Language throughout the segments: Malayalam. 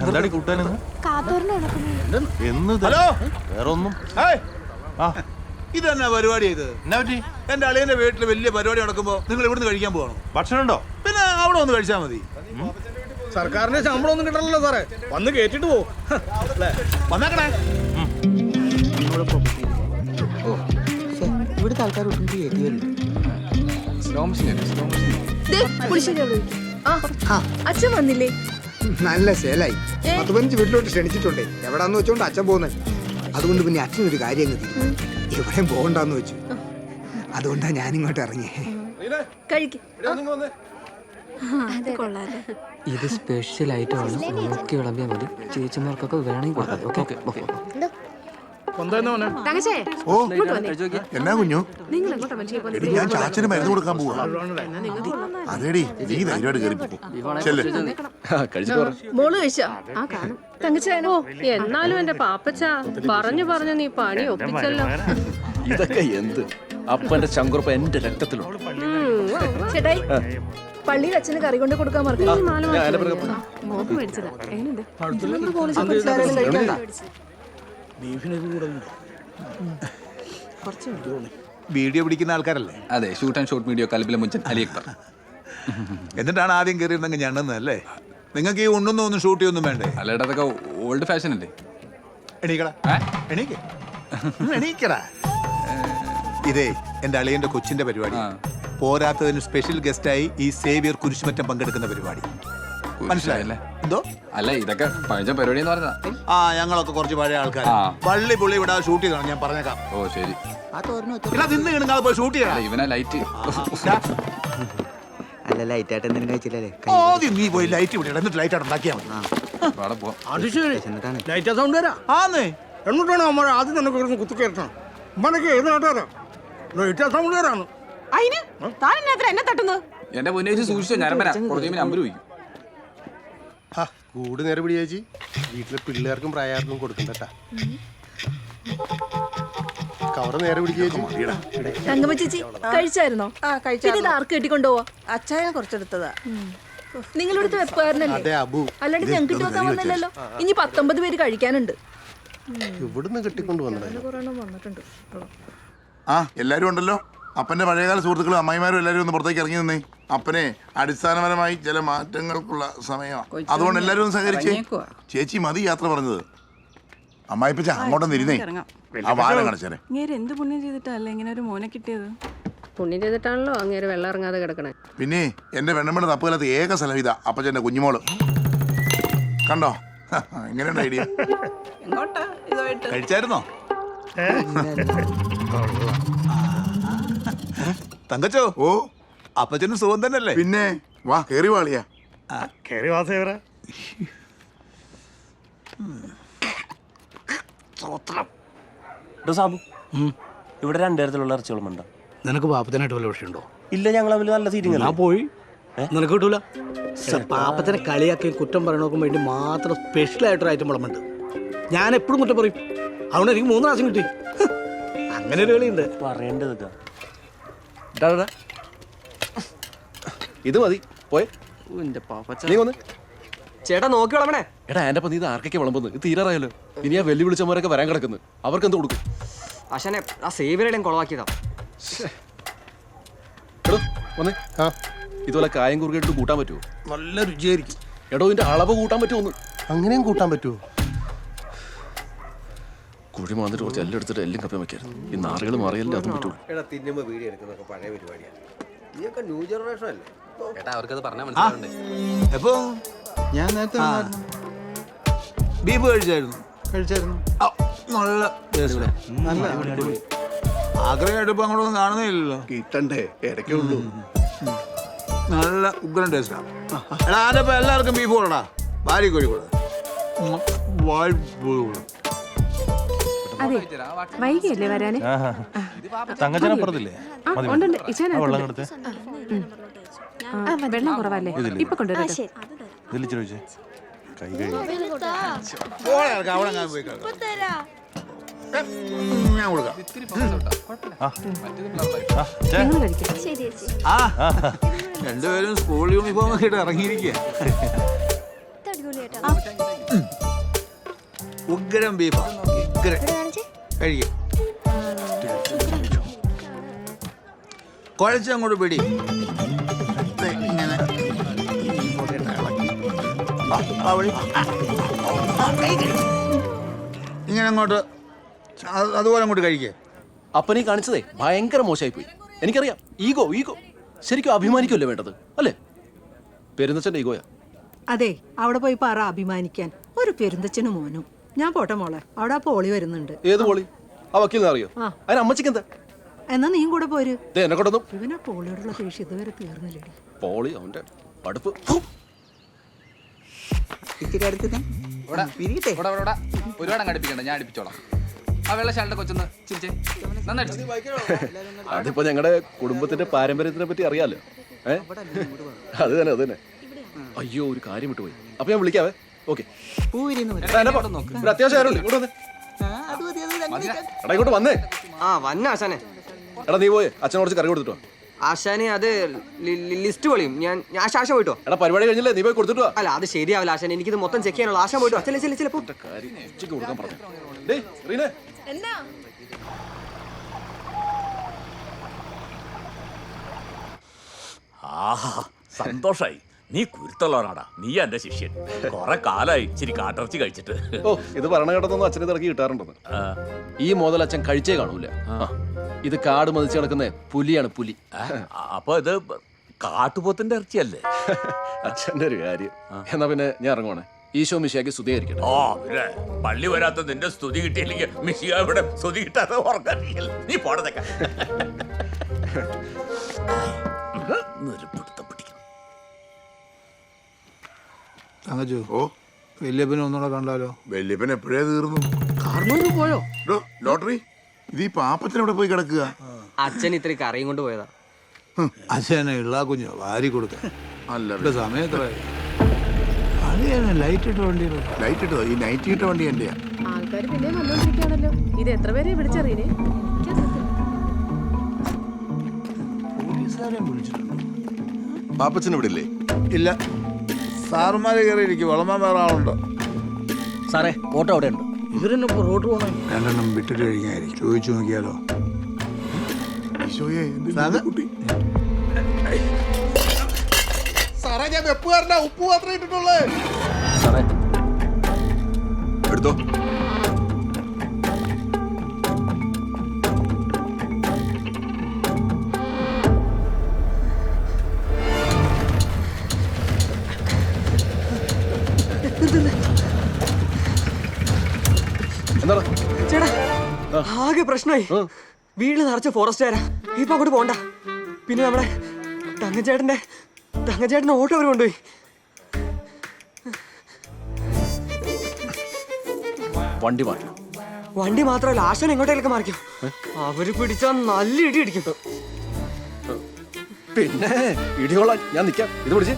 എന്താടി കൂട്ടാനെന്ന് ഹലോ വേറെ ഒന്നും ഇത് തന്നെ പരിപാടി ഇത് എന്നാ പറ്റി? എന്റെ അളിയന്റെ വീട്ടിൽ വലിയ പരിപാടി നടക്കുമ്പോ നിങ്ങൾ ഇവിടുന്ന് കഴിക്കാൻ പോകണം. ഭക്ഷണം ഉണ്ടോ? പിന്നെ അവിടെ ഒന്ന് കഴിച്ചാൽ മതി. സർക്കാരിന്റെ ശമ്പളം ഒന്നും കിട്ടണല്ലോ സാറേ, വന്ന് കേട്ടിട്ട് പോ. വന്നേക്കണേ. ഇവിടുത്തെ ആൾക്കാർ അച്ഛൻ വന്നില്ലേ? നല്ല സേലായി. 15 വീട്ടിലോട്ട് ക്ഷണിച്ചിട്ടുണ്ടേ. എവിടാന്ന് വെച്ചോണ്ട് അച്ഛൻ പോകുന്നത്. അതുകൊണ്ട് പിന്നെ അച്ഛനൊരു കാര്യം അങ്ങ് തീരുമാനം, എവിടെയും പോകണ്ടെന്ന് വെച്ചു. അതുകൊണ്ടാ ഞാനിങ്ങോട്ട് ഇറങ്ങി. ഇത് സ്പെഷ്യൽ ഐറ്റമാണ്, നോക്കി വിളമ്പിയാൽ മതി. ചേച്ചിമാർക്കൊക്കെ വേണമെങ്കിൽ കൊടുക്കാം. എന്നാ കുഞ്ഞു, ഞാൻ ചാച്ചന് മരുന്ന് കൊടുക്കാൻ പോവാ. അതേടി, നീ ധൈര്യമായിട്ട് കയറി മോള് കഴിച്ചോ? തങ്കച്ചേനോ എന്നാലും എന്റെ പാപ്പച്ച പറഞ്ഞു നീ പണി ഒപ്പിച്ചല്ലോ. ഇതൊക്കെ എന്ത് അപ്പന്റെ ശങ്കുറപ്പ് എന്റെ രക്തത്തിലുണ്ട്. ചേട്ടായി, പള്ളിയിൽ അച്ഛന് കറി കൊണ്ട് കൊടുക്കാൻ മറക്കും. വീഡിയോ പിടിക്കുന്ന ആൾക്കാരല്ലേ? അതെ, ഷൂട്ട് ആൻഡ് ഷോട്ട് വീഡിയോ കലബിലെ മുഞ്ചൻ അലി അക്ബർ. എന്നിട്ടാണ് ആദ്യം കയറിയിരുന്നെങ്കിൽ ഞണ്ണുന്നല്ലേ? നിങ്ങൾക്ക് ഈ ഒന്നും ഷൂട്ട് ചെയ്യൊന്നും വേണ്ടേ? അല്ലേടാ, അതൊക്കെ ഓൾഡ് ഫാഷൻ അല്ലേ? എണീക്കടാ. ഇതേ എന്റെ അളിയന്റെ കൊച്ചിന്റെ പരിപാടി. പോരാത്തതിന് സ്പെഷ്യൽ ഗസ്റ്റായി ഈ സേവിയർ കുരിശുമറ്റം പങ്കെടുക്കുന്ന പരിപാടി. മനസ്സിലായല്ലേ? എന്തോ അല്ല, ഇതൊക്കെ പഴയ പരിപാടി എന്ന് പറഞ്ഞാ. ഞങ്ങളൊക്കെ കുറച്ച് പഴയ ആൾക്കാർ. പുള്ളി ഇവിടെ ഷൂട്ട് ചെയ്തതാണ്, ഞാൻ പറഞ്ഞേക്കാം. ഓ ശരി. നിന്ന് കിണങ്ങാതെ പോയി ഷൂട്ട് ചെയ്യണം. ഇവനാ ലൈറ്റ്. അല്ല, ലൈറ്റ് ആയിട്ട് എന്തെങ്കിലും കഴിച്ചില്ലേ? ആദ്യം നീ പോയി ലൈറ്റ് വിടണം, എന്നിട്ട് ലൈറ്റ് ആയിട്ട് ഉണ്ടാക്കിയാൽ മതി. എന്നിട്ടാണ് അമ്മ ആദ്യം തന്നെ കുത്തിക്കയറ്റണം. ഉമ്മനൊക്കെ ഏത് നാട്ടുകാരാ? ലൈറ്റ് സൗണ്ട് വരാണ്. എന്റെ പൊന്നേച്ചി സൂക്ഷിച്ചോ, ഞാൻ കുറച്ച് നമ്പർ വയ്ക്കും. കൂട് നേരെ പിടി ചേച്ചി. വീട്ടിലെ പിള്ളേർക്കും പ്രായർക്കും കൊടുക്കണ്ടട്ടാ. കവറ് നേരെ പിടിക്കുക ചേച്ചി. തങ്കമ്മ ചേച്ചി കഴിച്ചായിരുന്നോ? ഇത് ആർക്ക് കെട്ടിക്കൊണ്ടുപോവാ? അച്ചായനെ കുറച്ചെടുത്തതാ. നിങ്ങളിവിടുത്തെ വെപ്പുകാരനല്ലേ? അല്ലാണ്ട് ഞങ്ങൾക്ക് കിട്ടി വെക്കാൻ വന്നില്ലല്ലോ. ഇനി 19 പേര് കഴിക്കാനുണ്ട്. ഇവിടുന്ന് കെട്ടിക്കൊണ്ട് വന്നിട്ടുണ്ട്. എല്ലാരും ഉണ്ടല്ലോ. അപ്പന്റെ പഴയകാല സുഹൃത്തുക്കളും അമ്മായിമാരും എല്ലാരും ഒന്ന് പുറത്തേക്ക് ഇറങ്ങി നിന്നേ. അപ്പനെ അടിസ്ഥാനപരമായി ചില മാറ്റങ്ങൾക്കുള്ള സമയമാണ്. അതുകൊണ്ട് എല്ലാരും ഒന്ന് സഹകരിച്ചേ. ചേച്ചി മതി യാത്ര പറഞ്ഞത്. അമ്മായിപ്പച്ച അങ്ങോട്ടൊന്ന് ഇരുന്നേ. ആ വാഴ കണച്ചേനെ. എന്ത് പുണ്യം ചെയ്തിട്ടല്ലേ ഇങ്ങനെ ഒരു മോനെ കിട്ടിയത്? പുണ്യം ചെയ്തിട്ടാണല്ലോ അങ്ങേര് വെള്ളം ഇറങ്ങാതെ കിടക്കണേ. പിന്നെ എന്റെ വെണ്ണമ്മയുടെ തപ്പുകാലത്ത് ഏക സ്ഥലം ഇതാ. അപ്പച്ചന്റെ കുഞ്ഞുമോള് കണ്ടോ? എങ്ങനെയുണ്ട് ഐഡിയ? കഴിച്ചായിരുന്നോ? തങ്കച്ചോ, ഓ അപ്പച്ചനും സുഖം തന്നെയല്ലേ? പിന്നെ വാ, കേറി വാളിയാ. കേറി വാസേവരാ. സാബു, ഇവിടെ 2 തരത്തിലുള്ള ഇറച്ചികളുമുണ്ടോ? നിനക്ക് പാപ്പത്തിനായിട്ട് വല്ല വിഷയമുണ്ടോ? ഇല്ല, ഞങ്ങൾ തമ്മിൽ നല്ല സീറ്റിംഗ്. ഞാൻ പോയി, നിനക്ക് കിട്ടൂല. പാപ്പത്തിനെ കളിയാക്കി കുറ്റം പറയണോക്കും വേണ്ടി മാത്രം സ്പെഷ്യലായിട്ടൊരു ഐറ്റം വിളമ്പുണ്ട്. ഞാൻ എപ്പോഴും കുറ്റം പറയും. അതുകൊണ്ട് എനിക്ക് 3 പ്രാവശ്യം കിട്ടി. അങ്ങനെ ഒരു കളിയുണ്ട്. പറയേണ്ടത് ഇത് മതി. പോയെ നീ വന്ന് ചേട്ടാ നോക്കി വിളമ്പണേ. എടാ, എന്റെ നീ ഇത് ആർക്കൊക്കെ വിളമ്പുന്നത്? ഇത് തീരാറായല്ലോ. ഇനി ആ വെല്ലുവിളിച്ചവരൊക്കെ വരാൻ കിടക്കുന്നു. അവർക്ക് എന്ത് കൊടുക്കും? അശനെ ആ സേവിയറുടെയും കുളവാക്കിയതാ. എടോ വന്നേ. ഇതുപോലെ കായം കുറുകിട്ട് കൂട്ടാൻ പറ്റുമോ? നല്ല രുചിയായിരിക്കും. എടോ, ഇതിന്റെ അളവ് കൂട്ടാൻ പറ്റുമോ? അങ്ങനെയും കൂട്ടാൻ പറ്റുമോ? കുഴി മാന്നിട്ട് കുറച്ച് എല്ലാം എടുത്തിട്ട് എല്ലാം കപ്പ വെക്കായിരുന്നു. ഈ നാറുകൾ മാറിയല്ലേ അതും പറ്റുള്ളൂ. അവർക്കത് പറഞ്ഞാൽ മനസ്സിലാവണ്ടേ? എപ്പോ ഞാൻ നേരത്തെ ബീഫ് കഴിച്ചായിരുന്നു. നല്ല ആഗ്രഹമായിട്ട് ഇപ്പൊ അങ്ങോട്ടൊന്നും കാണുന്നില്ലല്ലോ. കിട്ടണ്ടേ, ഇടയ്ക്കുള്ളൂ. നല്ല ഉഗ്രൻ ടേസ്റ്റാ. എടാ, അതിപ്പോ എല്ലാവർക്കും ബീഫ് കൊടുടാ. ഭാര്യ കോഴി കൊടു. അതെ, വൈകിയല്ലേ വരാന്? തങ്കച്ചനപ്പുറത്തില്ലേ? വെള്ളം കൊടുത്തേ. വെള്ളം കുറവല്ലേ? ഇപ്പൊ കൊണ്ടുവരാം. ഇതിൽ ചോദിച്ചേ. കൈ ഞാൻ കൊടുക്കാം. രണ്ടുപേരും സ്കൂൾ യൂണിഫോം ഒക്കെ ഇട്ട് ഇറങ്ങിയിരിക്കുക. ഉഗ്രം ബീഫാ ഉഗ്രം കഴിക്കും കുഴച്ചങ്ങോട്ട് പിടി ദേ, ഇങ്ങനെ ഇങ്ങോട്ട് ഇളക്കി. ആ വഴി. ഇങ്ങനെ അങ്ങോട്ട് അതുപോലെ അങ്ങോട്ട് കഴിക്കേ. അപ്പനീ കാണിച്ചതേ ഭയങ്കര മോശമായി പോയി. എനിക്കറിയാം, ഈഗോ ഈഗോ. ശരിക്കും അഭിമാനിക്കുമല്ലേ വേണ്ടത്, അല്ലേ? പെരുന്നച്ചന്റെ ഈഗോയാ. അതെ, അവിടെ പോയി പറ അഭിമാനിക്കാൻ. ഒരു പെരുന്തച്ഛനും മോനും. ഞാൻ പോട്ടെ മോളെ, അവിടെ ആ പോളി വരുന്നുണ്ട്. ഏത് പോളി? ആ വക്കീലിനെ അറിയോ? അതിന് അമ്മച്ചിക്ക് എന്താ? എന്നാ നീയും കൂടെ പോര്. എന്നെ കൊണ്ടൊന്നും ഇവനാ പോളിയോടുള്ള ദേഷ്യം ഇതുവരെ തീർന്നില്ലേ? പോളി അവന്റെ അടുപ്പ്. ഒരുപാട് അടുപ്പിക്കണ്ട, ഞാൻ അടുപ്പിച്ചോളാം. ആ വെള്ളശാലിന്റെ കൊച്ചൊന്ന് ചിരിച്ചേ. അതിപ്പോ ഞങ്ങളുടെ കുടുംബത്തിന്റെ പാരമ്പര്യത്തിനെ പറ്റി അറിയാലോ. അത് തന്നെ അത് തന്നെ. അയ്യോ, ഒരു കാര്യം വിട്ടുപോയി. അപ്പൊ ഞാൻ വിളിക്കാവേ. ഓക്കെ, ഒരു അത്യാവശ്യം ആരുണ്ട്? ഇങ്ങോട്ട് വന്നേ. എടാ ഇങ്ങോട്ട് വന്നേ. ആ വന്ന ആശാനെ. എടാ നീ പോയേ അച്ഛനോട് കുറച്ച് കറി കൊടുത്തിട്ടോ. ആശാനെ അത് ലിസ്റ്റ് പൊളിയും. ഞാൻ ആശാ പോയിട്ടോ. എടാ പരിപാടി കഴിഞ്ഞില്ലേ, നീ പോയി കൊടുത്തിട്ടോ. അല്ല അത് ശരിയാവില്ല ആശാൻ, എനിക്കിത് മൊത്തം ചെക്ക് ചെയ്യാനുള്ള. ആശാൻ പോയിട്ടോ. ചിലപ്പോ കാര്യം ഉച്ചയ്ക്ക് കൊടുക്കാൻ പറഞ്ഞു. ഡേയ് റീനെ, ആഹാ സന്തോഷായി. നീ കുരുത്തുള്ളവനാടാ. നീ എന്റെ ശിഷ്യൻ. കൊറേ കാലായി ഇച്ചിരി കാട്ടിറച്ചി കഴിച്ചിട്ട്. ഓ ഇത് ഭരണഘടനൊന്നും അച്ഛനെ തിറക്കി കിട്ടാറുണ്ടെന്ന്. ഈ മുതൽ അച്ഛൻ കഴിച്ചേ കാണൂല. ഇത് കാട് മതിച്ച് കിടക്കുന്ന പുലിയാണ്, പുലി. അപ്പൊ ഇത് കാട്ടുപോത്തിന്റെ ഇറച്ചിയല്ലേ? അച്ഛന്റെ ഒരു കാര്യം. എന്നാ പിന്നെ ഞാൻ ഇറങ്ങുവാണേ. ഈശോ മിശിയാക്കി സ്തുതിയായിരിക്കട്ടെ. ഓ പിന്നെ പള്ളി വരാത്ത നിന്റെ സ്തുതി കിട്ടിയില്ലെങ്കിൽ മിശിയ ഇവിടെ സ്തുതി കിട്ടാത്ത ഉറങ്ങില്ല. നീ പോടത്തേക്ക തങ്കച്ചു, ഓ വല്യപ്പനെ ഒന്നുകൂടെ കണ്ടാലോ? വല്യപ്പൻ എപ്പോഴേ തീർന്നു. കാർന്നൂര് പോയോ? ലോട്ടറി ഇത് ഈ പാപ്പത്തിന് ഇവിടെ പോയി കിടക്കുക. അച്ഛൻ ഇത്രയും കറിയും കൊണ്ട് പോയതാ. അച്ഛനെ ഇള്ളാ കുഞ്ഞോ വാരി കൊടുക്കാൻ. അല്ല ഇവിടെ സമയം എത്രയായി? അളിയാണ് ലൈറ്റ് ഇട്ട വണ്ടി. ലൈറ്റ് ഇട്ടോ? ഈ നൈറ്റ് ഇട്ട വണ്ടി എന്റെയാ. ആൾക്കാർ പിന്നെ വന്നോണ്ടിരിക്കുകയാണല്ലോ. ഇത് എത്ര പേരെ വിളിച്ചറിയേ? പോലീസുകാരെ വിളിച്ചിട്ടുണ്ടോ? പാപ്പച്ചൻ ഇവിടെ ഇല്ലേ? ഇല്ല, സാറുമാര് കയറിയിരിക്കും. വളമാൻ വേറെ ആളുണ്ടോ? സാറേ ഓട്ടോ അവിടെ ഉണ്ട്. ഇവരെന്നെ റോഡ് പോണേ. രണ്ടെണ്ണം വിട്ടിട്ട് കഴിക്കാനായിരിക്കും. ചോദിച്ചു നോക്കിയാലോ? ഈശോയെ, എന്ത് കുട്ടി. സാറേ ഞാൻ വെപ്പുകാരനാ, ഉപ്പ് മാത്രമേ ഇട്ടിട്ടുള്ളേ. സാറേ എടുത്തോ. എന്താ ചേട്ടാ ആകെ പ്രശ്നമായി. വീട് നിറച്ച ഫോറസ്റ്റുകാരാ. ഇപ്പൊ അങ്ങോട്ട് പോണ്ട. പിന്നെ നമ്മുടെ തങ്കച്ചേട്ടന്റെ ഓട്ടോ അവർ കൊണ്ടുപോയി. വണ്ടി മാറ്റി. വണ്ടി മാത്രമല്ല, ആശാൻ എങ്ങോട്ടേലൊക്കെ മാറിക്കും. അവര് പിടിച്ചാൽ നല്ല ഇടി അടിക്കും. പിന്നെ ഇടികൊള്ളാൻ ഞാൻ നിൽക്കാം. ഇത് പിടിച്ച്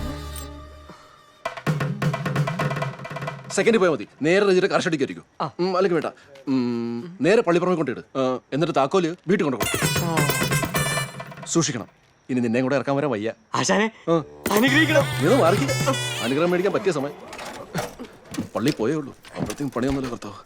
സെക്കൻഡ് പോയാൽ മതി. നേരെ രജിയുടെ കർഷടിക്കായിരിക്കും. അല്ലെങ്കിൽ വേണ്ട, നേരെ പള്ളിപ്പുറമെ കൊണ്ടിട്ട് എന്നിട്ട് താക്കോല് വീട്ടിൽ കൊണ്ടുപോകും. സൂക്ഷിക്കണം. ഇനി നിന്നെ കൂടെ ഇറക്കാൻ വരാൻ വയ്യ. ആശാനെ അനുഗ്രഹിക്കണം. നീ മാറി അനുഗ്രഹം മേടിക്കാൻ പറ്റിയ സമയം. പള്ളി പോയേ ഉള്ളൂ. അപ്പോഴത്തേക്കും പണിയൊന്നുമില്ല കർത്താവ്.